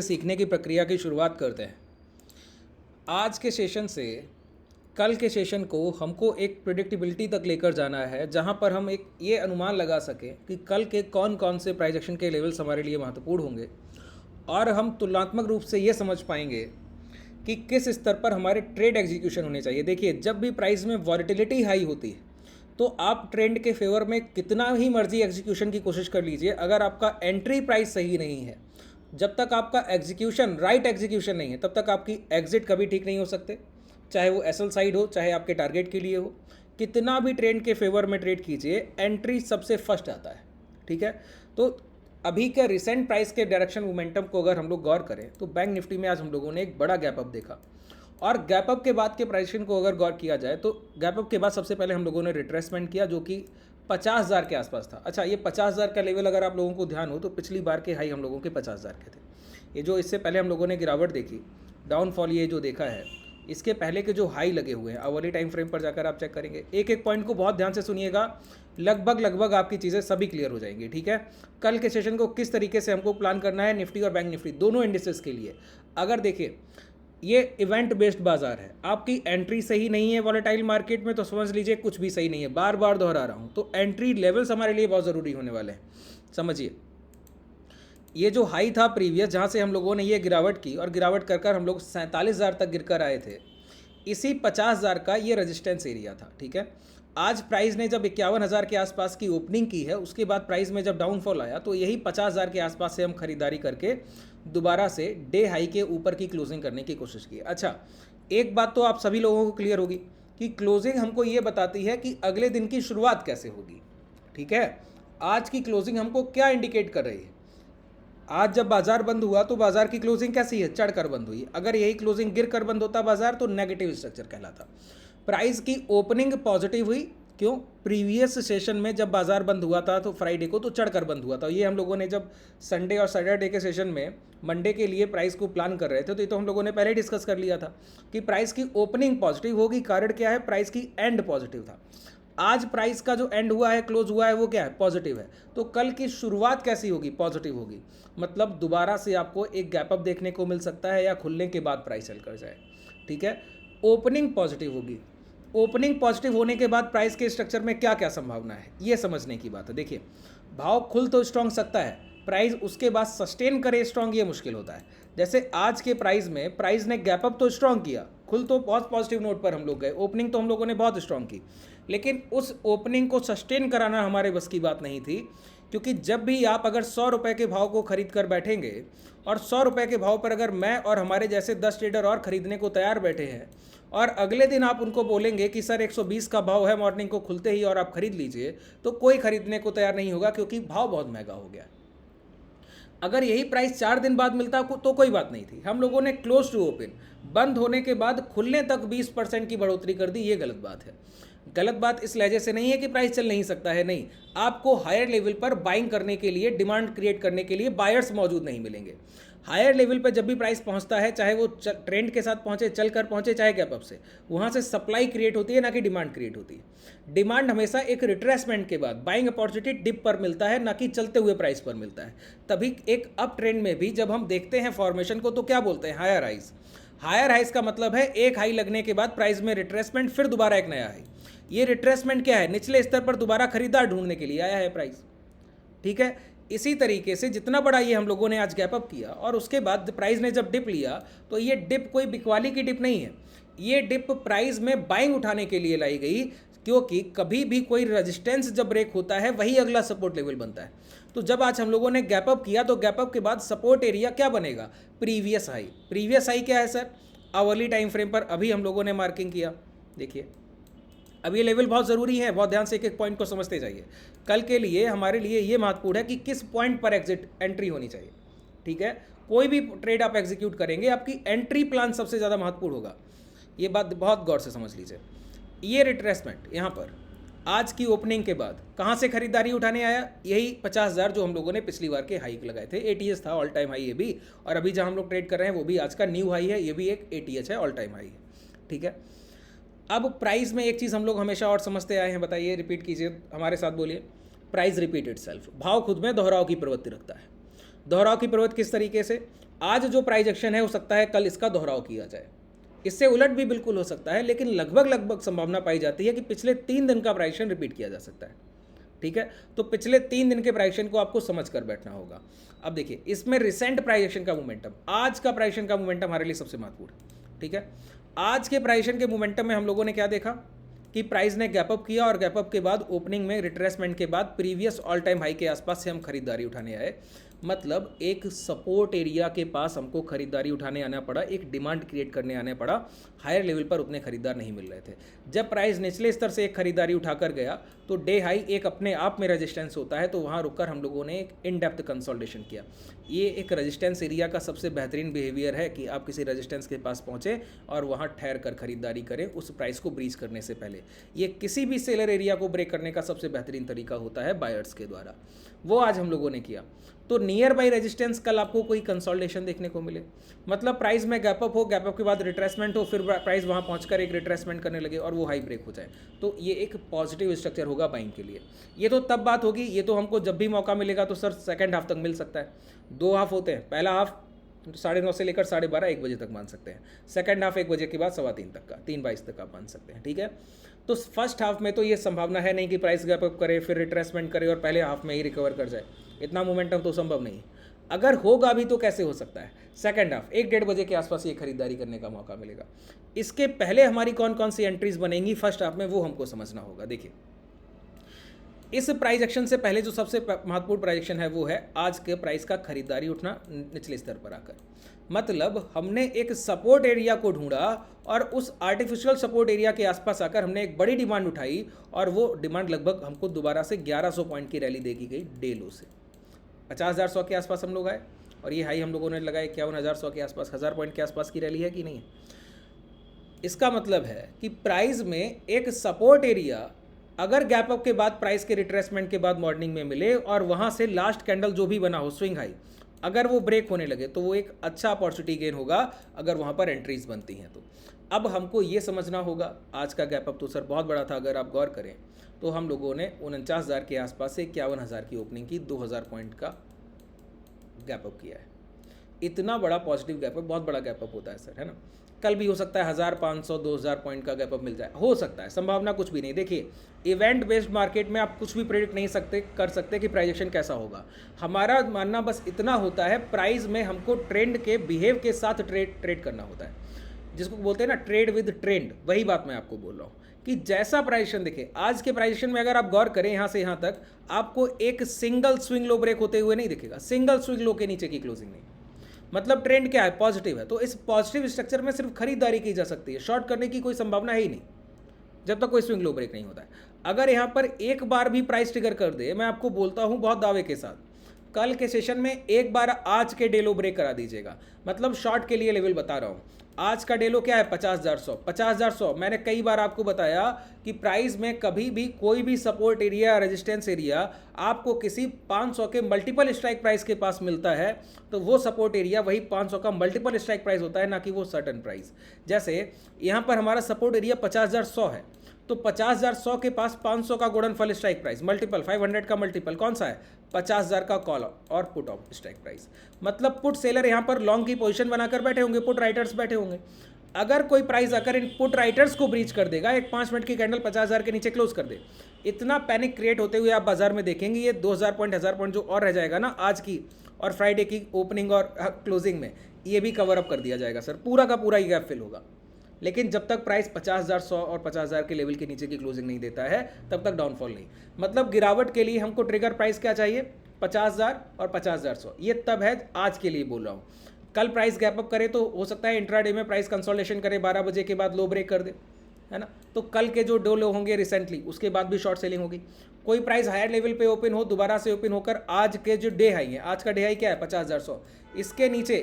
सीखने की प्रक्रिया की शुरुआत करते हैं। आज के सेशन से कल के सेशन को हमको एक प्रिडिक्टेबिलिटी तक लेकर जाना है, जहां पर हम एक ये अनुमान लगा सकें कि कल के कौन कौन से प्राइस एक्शन के लेवल्स हमारे लिए महत्वपूर्ण होंगे, और हम तुलनात्मक रूप से ये समझ पाएंगे कि किस स्तर पर हमारे ट्रेड एग्जीक्यूशन होने चाहिए। देखिए, जब भी प्राइस में वॉलेटिलिटी हाई होती है तो आप ट्रेंड के फेवर में कितना ही मर्जी एग्जीक्यूशन की कोशिश कर लीजिए, अगर आपका एंट्री प्राइस सही नहीं है, जब तक आपका एग्जीक्यूशन राइट एग्जीक्यूशन नहीं है, तब तक आपकी एग्जिट कभी ठीक नहीं हो सकते। चाहे वो एसएल साइड हो, चाहे आपके टारगेट के लिए हो, कितना भी ट्रेंड के फेवर में ट्रेड कीजिए, एंट्री सबसे फर्स्ट आता है। ठीक है, तो अभी के रिसेंट प्राइस के डायरेक्शन मोमेंटम को अगर हम लोग गौर करें तो बैंक निफ्टी में आज हम लोगों ने एक बड़ा गैप अप देखा, और गैप अप के बाद के प्राइसिंग को अगर गौर किया जाए तो गैप अप के बाद सबसे पहले हम लोगों ने रिट्रेसमेंट किया, जो कि 50,000 के आसपास था। अच्छा, ये 50,000 का लेवल अगर आप लोगों को ध्यान हो तो पिछली बार के हाई हम लोगों के 50,000 के थे। ये जो इससे पहले हम लोगों ने गिरावट देखी, डाउनफॉल ये जो देखा है, इसके पहले के जो हाई लगे हुए हैं आवली टाइम फ्रेम पर जाकर आप चेक करेंगे। एक एक पॉइंट को बहुत ध्यान से सुनिएगा, लगभग आपकी चीज़ें सभी क्लियर हो जाएंगी। ठीक है, कल के सेशन को किस तरीके से हमको प्लान करना है निफ्टी और बैंक निफ्टी दोनों इंडिसेस के लिए। अगर देखिए, ये इवेंट बेस्ड बाजार है, आपकी एंट्री सही नहीं है वॉलेटाइल मार्केट में तो समझ लीजिए कुछ भी सही नहीं है। बार बार दोहरा रहा हूँ, तो एंट्री लेवल्स हमारे लिए बहुत ज़रूरी होने वाले हैं। समझिए, ये जो हाई था प्रीवियस, जहाँ से हम लोगों ने ये गिरावट की और गिरावट कर हम लोग 47,000 तक गिर कर आए थे, इसी 50,000 का ये रेजिस्टेंस एरिया था। ठीक है, आज प्राइस ने जब 51,000 के आसपास की ओपनिंग की है, उसके बाद प्राइस में जब डाउनफॉल आया तो यही 50,000 के आसपास से हम खरीदारी करके दोबारा से डे हाई के ऊपर की क्लोजिंग करने की कोशिश की। अच्छा, एक बात तो आप सभी लोगों को क्लियर होगी कि क्लोजिंग हमको ये बताती है कि अगले दिन की शुरुआत कैसे होगी। ठीक है, आज की क्लोजिंग हमको क्या इंडिकेट कर रही है? आज जब बाजार बंद हुआ तो बाजार की क्लोजिंग कैसी है? चढ़कर बंद हुई। अगर यही क्लोजिंग गिर कर बंद होता बाजार तो नेगेटिव स्ट्रक्चर कहलाता। प्राइस की ओपनिंग पॉजिटिव हुई, क्यों? प्रीवियस सेशन में जब बाजार बंद हुआ था तो फ्राइडे को तो चढ़कर बंद हुआ था। ये हम लोगों ने जब संडे और सैटरडे के सेशन में मंडे के लिए प्राइस को प्लान कर रहे थे तो ये तो हम लोगों ने पहले डिस्कस कर लिया था कि प्राइस की ओपनिंग पॉजिटिव होगी। कारण क्या है? प्राइस की एंड पॉजिटिव था। आज प्राइस का जो एंड हुआ है, क्लोज हुआ है, वो क्या है? पॉजिटिव है। तो कल की शुरुआत कैसी होगी? पॉजिटिव होगी। मतलब दोबारा से आपको एक गैप अप देखने को मिल सकता है या खुलने के बाद प्राइस सेल कर जाए। ठीक है, ओपनिंग पॉजिटिव होगी। ओपनिंग पॉजिटिव होने के बाद प्राइस के स्ट्रक्चर में क्या क्या संभावना है, ये समझने की बात है। देखिए, भाव खुल तो स्ट्रॉन्ग सकता है, प्राइस उसके बाद सस्टेन करे स्ट्रॉन्ग, ये मुश्किल होता है। जैसे आज के प्राइस में प्राइस ने गैप अप तो स्ट्रॉन्ग किया, खुल तो बहुत पॉजिटिव नोट पर हम लोग गए, ओपनिंग तो हम लोगों ने बहुत स्ट्रॉन्ग की, लेकिन उस ओपनिंग को सस्टेन कराना हमारे बस की बात नहीं थी। क्योंकि जब भी आप अगर 100 रुपये के भाव को खरीद कर बैठेंगे और 100 रुपये के भाव पर अगर मैं और हमारे जैसे 10 ट्रेडर और खरीदने को तैयार बैठे हैं और अगले दिन आप उनको बोलेंगे कि सर 120 का भाव है मॉर्निंग को खुलते ही और आप खरीद लीजिए, तो कोई खरीदने को तैयार नहीं होगा, क्योंकि भाव बहुत महंगा हो गया। अगर यही प्राइस 4 दिन बाद मिलता तो कोई बात नहीं थी। हम लोगों ने क्लोज टू ओपन, बंद होने के बाद खुलने तक 20% की बढ़ोतरी कर दी। ये गलत बात है। गलत बात इस लहजे से नहीं है कि प्राइस चल नहीं सकता है, नहीं, आपको हायर लेवल पर बाइंग करने के लिए, डिमांड क्रिएट करने के लिए बायर्स मौजूद नहीं मिलेंगे। हायर लेवल पर जब भी प्राइस पहुंचता है, चाहे वो ट्रेंड के साथ पहुंचे, चल कर पहुंचे, चाहे गैप अप से, वहां से सप्लाई क्रिएट होती है, ना कि डिमांड क्रिएट होती है। डिमांड हमेशा एक रिट्रेसमेंट के बाद बाइंग अपॉर्चुनिटी डिप पर मिलता है, ना कि चलते हुए प्राइस पर मिलता है। तभी एक अप ट्रेंड में भी जब हम देखते हैं फॉर्मेशन को तो क्या बोलते हैं? Higher highs. हायर हाइज का मतलब है एक हाई लगने के बाद प्राइस में रिट्रेसमेंट, फिर दोबारा एक नया हाई। ये रिट्रेसमेंट क्या है? निचले स्तर पर दोबारा खरीदार ढूंढने के लिए आया है प्राइस। ठीक है, इसी तरीके से जितना बड़ा ये हम लोगों ने आज गैप अप किया और उसके बाद प्राइस ने जब डिप लिया, तो ये डिप कोई बिकवाली की डिप नहीं है, ये डिप प्राइस में बाइंग उठाने के लिए लाई गई। क्योंकि कभी भी कोई रेजिस्टेंस जब ब्रेक होता है, वही अगला सपोर्ट लेवल बनता है। तो जब आज हम लोगों ने गैप अप किया तो गैप अप के बाद सपोर्ट एरिया क्या बनेगा? Previous high. प्रीवियस हाई क्या है सर? आवरली टाइम फ्रेम पर अभी हम लोगों ने मार्किंग किया। देखिए, अब ये लेवल बहुत ज़रूरी है, बहुत ध्यान से एक एक पॉइंट को समझते जाइए। कल के लिए हमारे लिए ये महत्वपूर्ण है कि किस पॉइंट पर एग्जिट एंट्री होनी चाहिए। ठीक है, कोई भी ट्रेड आप एग्जीक्यूट करेंगे, आपकी एंट्री प्लान सबसे ज़्यादा महत्वपूर्ण होगा। ये बात बहुत गौर से समझ लीजिए। ये रिट्रेसमेंट यहाँ पर आज की ओपनिंग के बाद कहाँ से खरीदारी उठाने आया? यही 50,000 जो हम लोगों ने पिछली बार के हाई लगाए थे। एटीएस था ऑल टाइम हाई ये भी, और अभी जहाँ हम लोग ट्रेड कर रहे हैं वो भी आज का न्यू हाई है, ये भी एक एटीएच है, ऑल टाइम हाई है। ठीक है, अब प्राइस में एक चीज़ हम लोग हमेशा और समझते आए हैं, बताइए, रिपीट कीजिए हमारे साथ, बोलिए। Price repeat itself. भाव खुद में दोहराव की प्रवृत्ति रखता है। दोहराव की प्रवृत्ति किस तरीके से? आज जो प्राइस एक्शन है हो सकता है कल इसका दोहराव किया जाए, इससे उलट भी बिल्कुल हो सकता है, लेकिन लगभग लगभग संभावना पाई जाती है कि पिछले 3 दिन का प्राइस एक्शन रिपीट किया जा सकता है। ठीक है, तो पिछले 3 दिन के प्राइस एक्शन को आपको समझ कर बैठना होगा। अब देखिए इसमें रिसेंट प्राइस एक्शन का मोमेंटम, आज का प्राइस एक्शन का मोमेंटम हमारे लिए सबसे महत्वपूर्ण। ठीक है, आज के प्राइस एक्शन के मोमेंटम में हम लोगों ने क्या देखा कि प्राइस ने गैप अप किया और गैप अप के बाद ओपनिंग में रिट्रेसमेंट के बाद प्रीवियस ऑल टाइम हाई के आसपास से हम खरीदारी उठाने आए। मतलब एक सपोर्ट एरिया के पास हमको खरीदारी उठाने आना पड़ा, एक डिमांड क्रिएट करने आना पड़ा। हायर लेवल पर उतने खरीदार नहीं मिल रहे थे। जब प्राइस निचले स्तर से एक खरीदारी उठाकर गया तो डे हाई एक अपने आप में रेजिस्टेंस होता है, तो वहाँ रुककर हम लोगों ने एक इन डेप्थ कंसोलिडेशन किया। ये एक रेजिस्टेंस एरिया का सबसे बेहतरीन बिहेवियर है कि आप किसी रेजिस्टेंस के पास पहुँचे और वहाँ ठहर कर खरीदारी करें उस प्राइस को ब्रीच करने से पहले। ये किसी भी सेलर एरिया को ब्रेक करने का सबसे बेहतरीन तरीका होता है बायर्स के द्वारा, वो आज हम लोगों ने किया। तो नियर बाई रेजिस्टेंस कल आपको कोई कंसोलिडेशन देखने को मिले, मतलब प्राइस में गैप अप हो, गैप अप के बाद रिट्रेसमेंट हो, फिर प्राइस वहाँ पहुँचकर एक रिट्रेसमेंट करने लगे और वो हाई ब्रेक हो जाए, तो ये एक पॉजिटिव स्ट्रक्चर होगा बाइंग के लिए। ये तो तब बात होगी, ये तो हमको जब भी मौका मिलेगा तो सर सेकंड हाफ तक मिल सकता है। 2 हाफ होते हैं, पहला हाफ 9:30 से लेकर 12:30 1 बजे तक मान सकते हैं, सेकंड हाफ 1 बजे के बाद 3:15 तक का 3:22 तक आप मान सकते हैं। ठीक है, तो फर्स्ट हाफ में तो ये संभावना है नहीं कि प्राइस गैप अप करे फिर रिट्रेसमेंट करे और पहले हाफ में ही रिकवर कर जाए, इतना मोमेंटम तो संभव नहीं। अगर होगा भी तो कैसे हो सकता है, सेकंड हाफ 1-1:30 बजे के आसपास ये खरीदारी करने का मौका मिलेगा। इसके पहले हमारी कौन कौन सी एंट्रीज बनेंगी फर्स्ट हाफ में, वो हमको समझना होगा। देखिए इस प्राइस एक्शन से पहले जो सबसे महत्वपूर्ण प्राइस एक्शन है वो है आज के प्राइस का खरीदारी उठना निचले स्तर पर आकर। मतलब हमने एक सपोर्ट एरिया को ढूंढा और उस आर्टिफिशियल सपोर्ट एरिया के आसपास आकर हमने एक बड़ी डिमांड उठाई और वो डिमांड लगभग हमको दोबारा से 1100 पॉइंट की रैली देखी गई डे लो से। 50,100 के आसपास हम लोग आए और ये हाई हम लोगों ने लगाए 51,100 के आसपास। 1000 पॉइंट के आसपास की रैली है कि नहीं है? इसका मतलब है कि प्राइस में एक सपोर्ट एरिया अगर गैप अप के बाद प्राइस के रिट्रेसमेंट के बाद मॉर्निंग में मिले और वहाँ से लास्ट कैंडल जो भी बना हो स्विंग हाई अगर वो ब्रेक होने लगे तो वो एक अच्छा अपॉर्चुनिटी गेन होगा अगर वहाँ पर एंट्रीज बनती हैं तो। अब हमको ये समझना होगा, आज का गैप अप तो सर बहुत बड़ा था, अगर आप गौर करें तो हम लोगों ने 49,000 के आसपास से 51,000 की ओपनिंग की, 2,000 पॉइंट का गैप अप किया है। इतना बड़ा पॉजिटिव गैप अप बहुत बड़ा गैप अप होता है सर, है ना। कल भी हो सकता है 1,500 2,000 पॉइंट का गैप अप मिल जाए, हो सकता है, संभावना कुछ भी नहीं। देखिए इवेंट बेस्ड मार्केट में आप कुछ भी प्रेडिक्ट नहीं कर सकते कि प्राइस एक्शन कैसा होगा। हमारा मानना बस इतना होता है, प्राइस में हमको ट्रेंड के बिहेव के साथ ट्रेड करना होता है, जिसको बोलते हैं ना ट्रेड विद ट्रेंड। वही बात मैं आपको बोल रहा हूँ कि जैसा प्राइस एक्शन दिखे, आज के प्राइस एक्शन में अगर आप गौर करें यहाँ से यहाँ तक आपको एक सिंगल स्विंग लो ब्रेक होते हुए नहीं दिखेगा, सिंगल स्विंग लो के नीचे की क्लोजिंग नहीं। मतलब ट्रेंड क्या है, पॉजिटिव है। तो इस पॉजिटिव स्ट्रक्चर में सिर्फ खरीदारी की जा सकती है, शॉर्ट करने की कोई संभावना है ही नहीं जब तक कोई स्विंग लो ब्रेक नहीं होता है। अगर यहाँ पर एक बार भी प्राइस ट्रिगर कर दे, मैं आपको बोलता हूँ बहुत दावे के साथ, कल के सेशन में एक बार आज के डे लो ब्रेक करा दीजिएगा। मतलब शॉर्ट के लिए लेवल बता रहा हूँ, आज का डे लो क्या है 50,100। 50,100 मैंने कई बार आपको बताया कि प्राइस में कभी भी कोई भी सपोर्ट एरिया रेजिस्टेंस एरिया आपको किसी 500 के मल्टीपल स्ट्राइक प्राइस के पास मिलता है तो वो सपोर्ट एरिया वही 500 का मल्टीपल स्ट्राइक प्राइस होता है, ना कि वो सर्टन प्राइस। जैसे यहाँ पर हमारा सपोर्ट एरिया 50,100 है, तो 50,100 के पास 500 का गुणनफल स्ट्राइक प्राइस मल्टीपल 500 का मल्टीपल कौन सा है, 50,000 का कॉल और पुट ऑफ स्ट्राइक प्राइस। मतलब पुट सेलर यहाँ पर लॉन्ग की पोजीशन बनाकर बैठे होंगे, पुट राइटर्स बैठे होंगे। अगर कोई प्राइस आकर इन पुट राइटर्स को ब्रीच कर देगा, एक 5 मिनट की कैंडल 50,000 के नीचे क्लोज कर दे, इतना पैनिक क्रिएट होते हुए आप बाजार में देखेंगे ये 2,000 पॉइंट 1,000 पॉइंट जो और रह जाएगा ना आज की और फ्राइडे की ओपनिंग और क्लोजिंग में, ये भी कवर अप कर दिया जाएगा सर, पूरा का पूरा ये गैप फिल होगा। लेकिन जब तक प्राइस 50,100 और 50,000 के लेवल के नीचे की क्लोजिंग नहीं देता है तब तक डाउनफॉल नहीं। मतलब गिरावट के लिए हमको ट्रिगर प्राइस क्या चाहिए, 50,000 और 50,100, ये तब है आज के लिए बोल रहा हूँ। कल प्राइस गैप अप करे तो हो सकता है इंट्राडे में प्राइस कंसोलिडेशन करे, 12 बजे के बाद लो ब्रेक कर दे, है ना। तो कल के जो दो लो होंगे रिसेंटली उसके बाद भी शॉर्ट सेलिंग होगी। कोई प्राइस हायर लेवल पे ओपन हो, दोबारा से ओपन होकर आज के जो डे हाई है, आज का डे हाई क्या है 50,100, इसके नीचे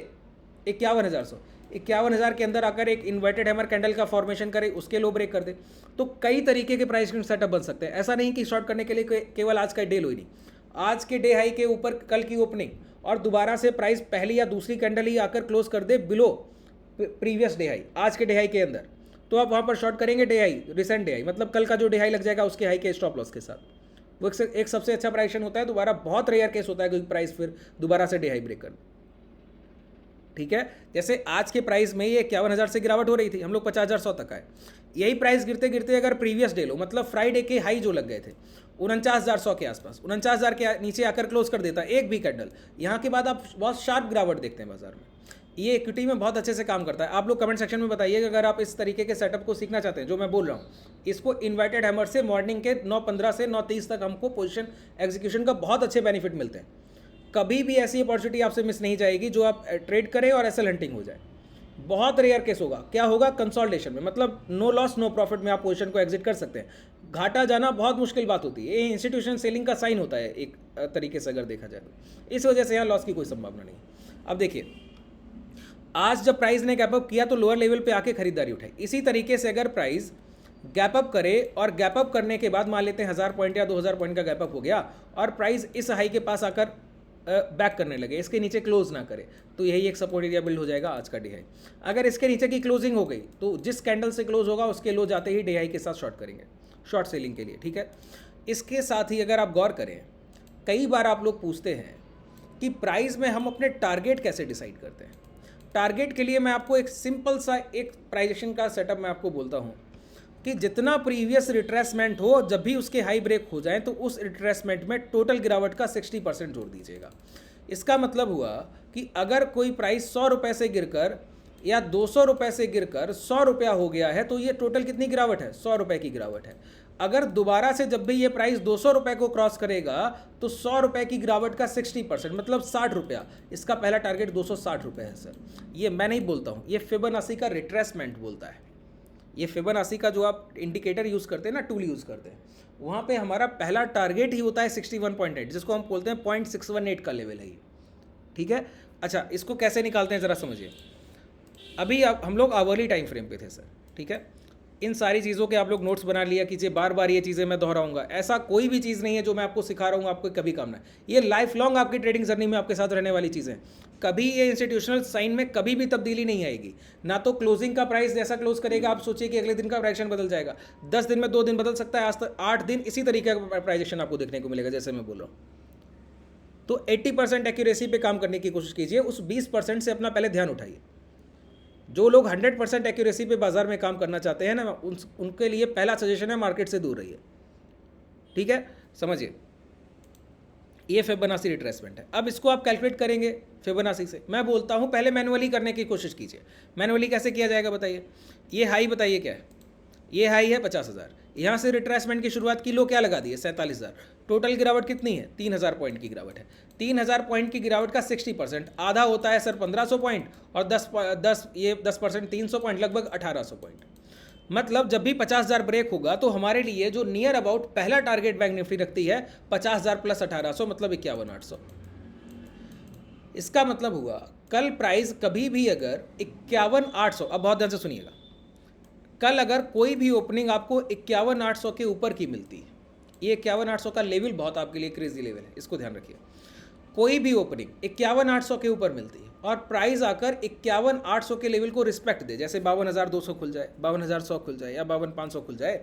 51,100, 51,000 के अंदर आकर एक इन्वर्टेड हैमर कैंडल का फॉर्मेशन करे, उसके लो ब्रेक कर दे, तो कई तरीके के प्राइस सेटअप बन सकते हैं। ऐसा नहीं कि शॉर्ट करने के लिए केवल आज का डे लो ही नहीं, आज के डे हाई के ऊपर कल की ओपनिंग और दोबारा से प्राइस पहली या दूसरी कैंडल ही आकर क्लोज कर दे बिलो प्रीवियस डे हाई आज के डे हाई के अंदर, तो आप वहाँ पर शॉर्ट करेंगे day high, recent day high, मतलब कल का जो डे हाई लग जाएगा उसके हाई के स्टॉप लॉस के साथ। वो एक सबसे अच्छा प्राइस होता है। दोबारा बहुत रेयर केस होता है कि प्राइस फिर दोबारा से डे हाई ब्रेक कर। ठीक है। जैसे आज के प्राइस में ये 51,000 से गिरावट हो रही थी, हम लोग 50,100 तक आए। यही प्राइस गिरते गिरते अगर प्रीवियस डे लो, मतलब फ्राइडे के हाई जो लग गए थे 49,100 के आसपास, 49,000 के नीचे आकर क्लोज कर देता एक भी कैंडल, यहाँ के बाद आप बहुत शार्प गिरावट देखते हैं बाजार में। ये इक्विटी में बहुत अच्छे से काम करता है। आप लोग कमेंट सेक्शन में बताइए अगर आप इस तरीके के सेटअप को सीखना चाहते हैं जो मैं बोल रहा हूँ। इसको इन्वर्टेड हैमर से मॉर्निंग के 9:15 से 9:30 तक हमको पोजीशन एग्जीक्यूशन का बहुत अच्छे बेनिफिट मिलते हैं। कभी भी ऐसी अपॉर्चुनिटी आपसे मिस नहीं जाएगी जो आप ट्रेड करें और एसएल हंटिंग हो जाए। बहुत रेयर केस होगा। क्या होगा? कंसोलिडेशन में, मतलब नो लॉस नो प्रॉफिट में आप पोजीशन को एग्जिट कर सकते हैं। घाटा जाना बहुत मुश्किल बात होती है। ये इंस्टीट्यूशन सेलिंग का साइन होता है एक तरीके से अगर देखा जाए तो। इस वजह से यहाँ लॉस की कोई संभावना नहीं। अब देखिए, आज जब प्राइस ने गैप अप किया तो लोअर लेवल पे आके खरीदारी उठाई। इसी तरीके से अगर प्राइस गैप अप करे और गैप अप करने के बाद मान लेते हैं 1000 पॉइंट या 2000 पॉइंट का गैप अप हो गया और प्राइस इस हाई के पास आकर बैक करने लगे, इसके नीचे क्लोज ना करे, तो यही एक सपोर्ट एरिया बिल्ड हो जाएगा आज का डे हाई। अगर इसके नीचे की क्लोजिंग हो गई तो जिस कैंडल से क्लोज होगा उसके लो जाते ही डे हाई के साथ शॉर्ट करेंगे, शॉर्ट सेलिंग के लिए, ठीक है। इसके साथ ही अगर आप गौर करें, कई बार आप लोग पूछते हैं कि प्राइस में हम अपने टारगेट कैसे डिसाइड करते हैं। टारगेट के लिए मैं आपको एक सिंपल सा एक प्राइजेशन का सेटअप मैं आपको बोलता हूँ कि जितना प्रीवियस रिट्रेसमेंट हो, जब भी उसके हाई ब्रेक हो जाए तो उस रिट्रेसमेंट में टोटल गिरावट का 60% जोड़ दीजिएगा। इसका मतलब हुआ कि अगर कोई प्राइस 100 रुपये से गिरकर या 200 रुपये से गिरकर 100 रुपया हो गया है तो ये टोटल कितनी गिरावट है? 100 रुपये की गिरावट है। अगर दोबारा से जब भी ये प्राइस 200 रुपये को क्रॉस करेगा तो 100 रुपये की गिरावट का 60%, मतलब 60 रुपया। इसका पहला टारगेट 260 रुपये है सर। ये मैं नहीं बोलता हूँ, ये फिबोनाची का रिट्रेसमेंट बोलता है। ये फिबोनाची का जो आप इंडिकेटर यूज़ करते हैं ना, टूल यूज़ करते हैं, वहाँ पे हमारा पहला टारगेट ही होता है 61.8, जिसको हम बोलते हैं 0.618 का लेवल है ये, ठीक है। अच्छा, इसको कैसे निकालते हैं ज़रा समझिए। अभी हम लोग आवरली टाइम फ्रेम पे थे सर, ठीक है। इन सारी चीज़ों के आप लोग नोट्स बना लिया कीजिए, बार बार ये चीज़ें मैं दोहराऊंगा। ऐसा कोई भी चीज़ नहीं है जो मैं आपको सिखा रहा हूँ आपको कभी काम ना है। ये लाइफ लॉन्ग आपकी ट्रेडिंग जर्नी में आपके साथ रहने वाली चीज़ें। कभी ये इंस्टीट्यूशनल साइन में कभी भी तब्दीली नहीं आएगी। ना तो क्लोजिंग का प्राइस जैसा क्लोज करेगा आप सोचिए कि अगले दिन का प्राइजेशन बदल जाएगा। 10 दिन में 2 दिन बदल सकता है, आज तक 8 दिन इसी तरीके का प्राइजेशन आपको देखने को मिलेगा जैसे मैं बोल रहा हूँ। तो 80% एक्यूरेसी पे काम करने की कोशिश कीजिए, उस 20% से अपना पहले ध्यान उठाइए। जो लोग 100% एक्यूरेसी पे बाजार में काम करना चाहते हैं ना, उनके लिए पहला सजेशन है मार्केट से दूर रहिए, ठीक है। समझिए, ये फिबोनाची रिट्रेसमेंट है। अब इसको आप कैलकुलेट करेंगे फिबोनाची से। मैं बोलता हूँ पहले मैनुअली करने की कोशिश कीजिए। मैनुअली कैसे किया जाएगा बताइए। ये हाई बताइए क्या है? ये हाई है 50,000। यहाँ से रिट्रेसमेंट की शुरुआत की, लो क्या लगा दिए? 47,000। टोटल गिरावट कितनी है? 3,000 पॉइंट की गिरावट है। 3,000 पॉइंट की गिरावट का 60%, आधा होता है सर 1,500 पॉइंट, और 10% 300 पॉइंट, लगभग 1,800 पॉइंट। मतलब जब भी 50,000 ब्रेक होगा तो हमारे लिए जो नियर अबाउट पहला टारगेट बैंक निफ्टी रखती है 50,000 प्लस 1,800, मतलब 51,800। इसका मतलब हुआ कल प्राइस कभी भी अगर 51,800, अब बहुत ध्यान से सुनिएगा, कल अगर कोई भी ओपनिंग आपको 51,800 के ऊपर की मिलती है, ये 51,800 का लेवल बहुत आपके लिए क्रेजी लेवल है, इसको ध्यान रखिए। कोई भी ओपनिंग 51,800 के ऊपर मिलती है और प्राइस आकर 51,800 के लेवल को रिस्पेक्ट दे, जैसे 52,200 खुल जाए, 52,100 खुल जाए या 52,500 खुल जाए,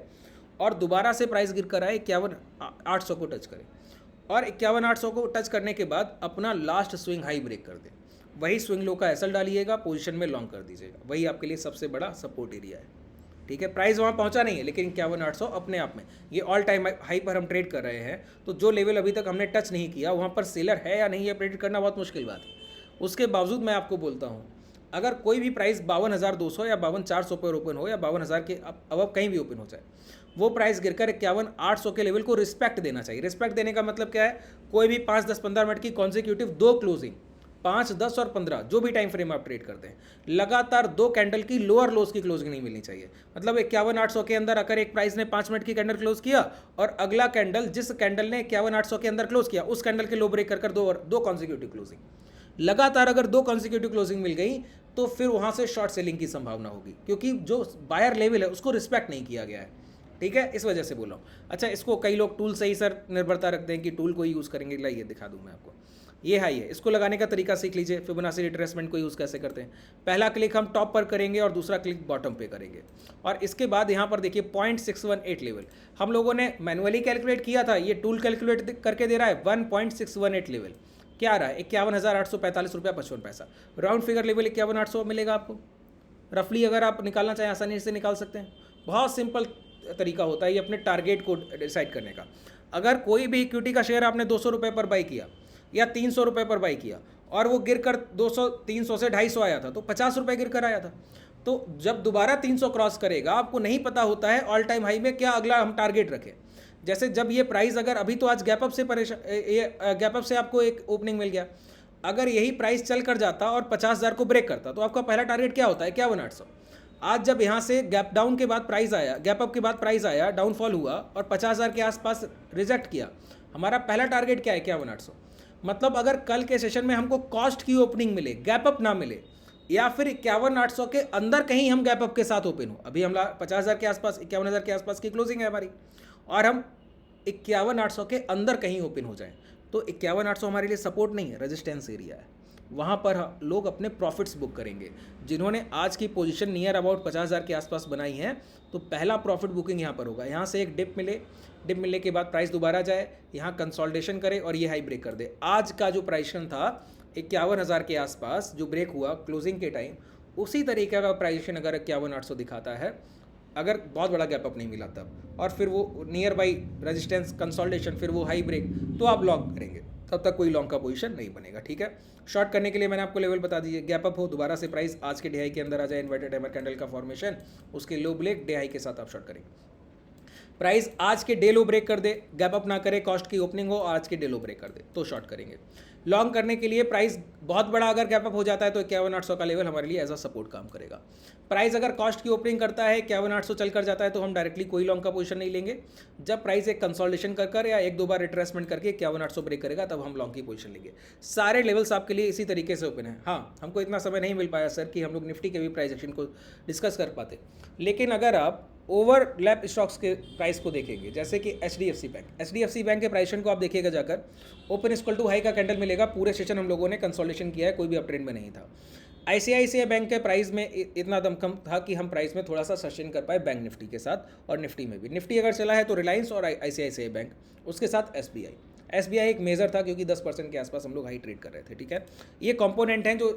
और दोबारा से प्राइस गिर कर आए 51,800 को टच करे, और 51,800 को टच करने के बाद अपना लास्ट स्विंग हाई ब्रेक कर दे, वही स्विंग लो का एसएल डालिएगा, पोजीशन में लॉन्ग कर दीजिएगा। वही आपके लिए सबसे बड़ा सपोर्ट एरिया है, ठीक है। प्राइस वहाँ पहुँचा नहीं है, लेकिन 51,800 अपने आप में ये ऑल टाइम हाई पर हम ट्रेड कर रहे हैं। तो जो लेवल अभी तक हमने टच नहीं किया वहाँ पर सेलर है या नहीं है प्रेडिक्ट करना बहुत मुश्किल बात है। उसके बावजूद मैं आपको बोलता हूँ, अगर कोई भी प्राइस 52,200 या 52,400 पर ओपन हो या 52,000 के अब कहीं भी ओपन हो जाए, वो प्राइस गिरकर 51,800 के लेवल को रिस्पेक्ट देना चाहिए। रिस्पेक्ट देने का मतलब क्या है? कोई भी 5, 10, 15 मिनट की कॉन्जिक्यूटिव 2 क्लोजिंग, 5, 10 और 15, जो भी टाइम फ्रेम आप ट्रेड करते हैं, लगातार 2 कैंडल की लोअर लोज की क्लोजिंग नहीं मिलनी चाहिए। मतलब 51,800 के अंदर अगर एक प्राइस ने 5 मिनट की कैंडल क्लोज किया और अगला कैंडल जिस कैंडल ने 51,800 के अंदर क्लोज किया उस कैंडल के लो ब्रेक कर 2 कॉन्जिक्यूटिव क्लोजिंग, लगातार अगर 2 कॉन्जिक्यूटिव क्लोजिंग मिल गई तो फिर वहाँ से शॉर्ट सेलिंग की संभावना होगी, क्योंकि जो बायर लेवल है उसको रिस्पेक्ट नहीं किया गया है, ठीक है। इस वजह से बोला हूँ। अच्छा, इसको कई लोग टूल से ही सर निर्भरता रखते हैं कि टूल को ही यूज़ करेंगे। लाइए दिखा दूँ मैं आपको। ये हाई है, इसको लगाने का तरीका सीख लीजिए। फिबोनाची रिट्रेसमेंट को यूज़ कैसे करते हैं। पहला क्लिक हम टॉप पर करेंगे और दूसरा क्लिक बॉटम पे करेंगे, और इसके बाद यहाँ पर देखिए 0.618 लेवल हम लोगों ने मैनुअली कैलकुलेट किया था, ये टूल कैलकुलेट करके दे रहा है 1.618 लेवल। क्या रहा है, 51,845 रुपया 55 पैसा। राउंड फिगर लेवल 51,800 मिलेगा आपको रफली, अगर आप निकालना चाहें आसानी से निकाल सकते हैं। बहुत सिंपल तरीका होता है ये अपने टारगेट को डिसाइड करने का। अगर कोई भी इक्विटी का शेयर आपने 200 रुपये पर बाई किया या 300 रुपये पर बाई किया और वो गिर कर 200 300 से 250 आया था, तो 50 रुपये गिर कर आया था। तो जब दोबारा 300 क्रॉस करेगा, आपको नहीं पता होता है ऑल टाइम हाई में क्या अगला हम टारगेट रखें। जैसे जब ये प्राइस, अगर अभी तो आज गैप अप से गैप अप से आपको एक ओपनिंग मिल गया, अगर यही प्राइस चल कर जाता और 50,000 को ब्रेक करता तो आपका पहला टारगेट क्या होता है, 51,800। आज जब यहाँ से गैप डाउन के बाद प्राइस आया, गैप अप के बाद प्राइस आया, डाउनफॉल हुआ और 50,000 के आसपास रिजेक्ट किया, हमारा पहला टारगेट क्या है, 51,800। मतलब अगर कल के सेशन में हमको कॉस्ट की ओपनिंग मिले, गैप अप ना मिले, या फिर 51,800 के अंदर कहीं हम गैप अप के साथ ओपन हो, अभी हम 50,000 के आसपास, 51,000 के आसपास की क्लोजिंग है हमारी, और हम 51,800 के अंदर कहीं ओपन हो जाए, तो 51,800 हमारे लिए सपोर्ट नहीं है, रेजिस्टेंस एरिया है। वहाँ पर लोग अपने प्रॉफिट्स बुक करेंगे। जिन्होंने आज की पोजीशन नियर अबाउट 50,000 के आसपास बनाई है, तो पहला प्रॉफिट बुकिंग यहाँ पर होगा। यहाँ से एक डिप मिलने के बाद प्राइस दोबारा जाए, यहाँ कंसोलिडेशन करे और ये हाई ब्रेक कर दे। आज का जो प्राइसन था 51,000 के आसपास जो ब्रेक हुआ क्लोजिंग के टाइम, उसी तरीके का प्राइसन अगर 51,800 दिखाता है, अगर बहुत बड़ा गैप अप नहीं मिला तब, और फिर वो नियर बाई रेजिस्टेंस कंसोलिडेशन, फिर वो हाई ब्रेक, तो आप लॉन्ग करेंगे। तब तक कोई लॉन्ग का पोजीशन नहीं बनेगा, ठीक है। शॉर्ट करने के लिए मैंने आपको लेवल बता दीजिए, गैप अप हो, दोबारा से प्राइस आज के डे हाई के अंदर आ जाए, इन्वर्टेड हैमर कैंडल का फॉर्मेशन, उसके लो ब्रेक डे हाई के साथ आप शॉर्ट करेंगे। प्राइस आज के डे लो ब्रेक कर दे, गैप अप ना करे, कॉस्ट की ओपनिंग हो, आज के डे लो ब्रेक कर दे, तो शॉर्ट करेंगे। लॉन्ग करने के लिए प्राइस बहुत बड़ा अगर गैप अप हो जाता है तो 51,800 का लेवल हमारे लिए एज अ सपोर्ट काम करेगा। प्राइस अगर कॉस्ट की ओपनिंग करता है, 51,800 चल कर जाता है, तो हम डायरेक्टली कोई लॉन्ग का पोजीशन नहीं लेंगे। जब प्राइस एक कंसोलिडेशन कर या एक दो बार रिट्रेसमेंट करके 51,800 ब्रेक करेगा, तब हम लॉन्ग की पोजीशन लेंगे। सारे लेवल्स आपके लिए इसी तरीके से ओपन है। हाँ, हमको इतना समय नहीं मिल पाया सर कि हम लोग निफ्टी के भी प्राइस एक्शन को डिस्कस कर पाते, लेकिन अगर आप ओवरलैप स्टॉक्स के प्राइस को देखेंगे, जैसे कि एचडीएफसी बैंक के प्राइस को आप देखिएगा जाकर, ओपन इक्वल टू हाई का कैंडल मिलेगा। पूरे सेशन हम लोगों ने कंसोलिडेशन किया है, कोई भी अप ट्रेंड में नहीं था। आईसीआईसीआई बैंक के प्राइस में इतना दमखम था कि हम प्राइस में थोड़ा सा सस्टेन कर पाए बैंक निफ्टी के साथ, और निफ्टी में भी। निफ्टी अगर चला है तो रिलायंस और आईसीआईसीआई बैंक, उसके साथ एसबीआई एक मेजर था क्योंकि 10% के आसपास हम लोग हाई ट्रेड कर रहे थे, ठीक है। ये कंपोनेंट हैं जो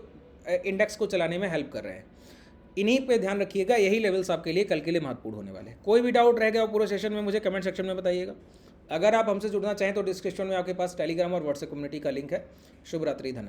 इंडेक्स को चलाने में हेल्प कर रहे हैं। इन्हीं पे ध्यान रखिएगा, यही लेवल्स आपके लिए कल के लिए महत्वपूर्ण होने वाले हैं। कोई भी डाउट रह गया वो पूरे सेशन में मुझे कमेंट सेक्शन में बताइएगा। अगर आप हमसे जुड़ना चाहें तो डिस्क्रिप्शन में आपके पास टेलीग्राम और व्हाट्सएप कम्युनिटी का लिंक है। शुभ रात्रि, धन्यवाद।